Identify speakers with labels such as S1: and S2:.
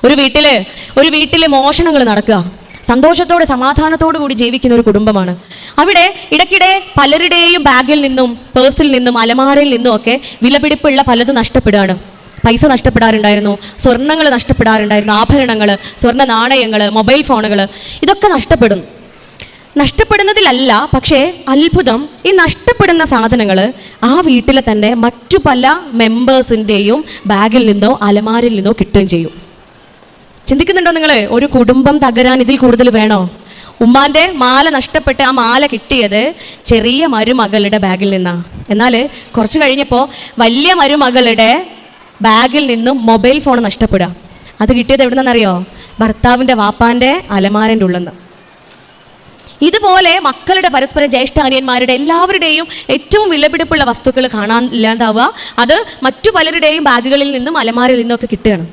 S1: ഒരു വീട്ടില് മോഷണങ്ങൾ നടക്കുക. സന്തോഷത്തോടെ സമാധാനത്തോടു കൂടി ജീവിക്കുന്ന ഒരു കുടുംബമാണ്. അവിടെ ഇടയ്ക്കിടെ പലരുടെയും ബാഗിൽ നിന്നും പേഴ്സിൽ നിന്നും അലമാരയിൽ നിന്നും ഒക്കെ വിലപിടിപ്പുള്ള പലതും നഷ്ടപ്പെടുകയാണ്. പൈസ നഷ്ടപ്പെടാറുണ്ടായിരുന്നു, സ്വർണ്ണങ്ങൾ നഷ്ടപ്പെടാറുണ്ടായിരുന്നു, ആഭരണങ്ങൾ, സ്വർണ്ണ നാണയങ്ങൾ, മൊബൈൽ ഫോണുകൾ, ഇതൊക്കെ നഷ്ടപ്പെടുന്നതിലല്ല. പക്ഷേ അത്ഭുതം, ഈ നഷ്ടപ്പെടുന്ന സാധനങ്ങൾ ആ വീട്ടിലെ തന്നെ മറ്റു പല മെമ്പേഴ്സിൻ്റെയും ബാഗിൽ നിന്നോ അലമാരിൽ നിന്നോ കിട്ടുകയും ചെയ്യും. ചിന്തിക്കുന്നുണ്ടോ നിങ്ങൾ? ഒരു കുടുംബം തകരാൻ ഇതിൽ കൂടുതൽ വേണോ? ഉമ്മാൻ്റെ മാല നഷ്ടപ്പെട്ട് ആ മാല കിട്ടിയത് ചെറിയ മരുമകളുടെ ബാഗിൽ നിന്നാണ്. എന്നാൽ കുറച്ച് കഴിഞ്ഞപ്പോൾ വലിയ മരുമകളുടെ ബാഗിൽ നിന്നും മൊബൈൽ ഫോൺ നഷ്ടപ്പെടുക. അത് കിട്ടിയത് എവിടെ നിന്നറിയോ? ഭർത്താവിൻ്റെ വാപ്പാൻ്റെ അലമാരൻ്റെ ഉള്ളിൽ നിന്ന്. ഇതുപോലെ മക്കളുടെ പരസ്പരം ജ്യേഷ്ഠാനിയന്മാരുടെ എല്ലാവരുടെയും ഏറ്റവും വിലപിടിപ്പുള്ള വസ്തുക്കൾ കാണാൻ ഇല്ലാതാവുക, അത് മറ്റു പലരുടെയും ബാഗുകളിൽ നിന്നും അലമാരയിൽ നിന്നും ഒക്കെ കിട്ടുകയാണ്.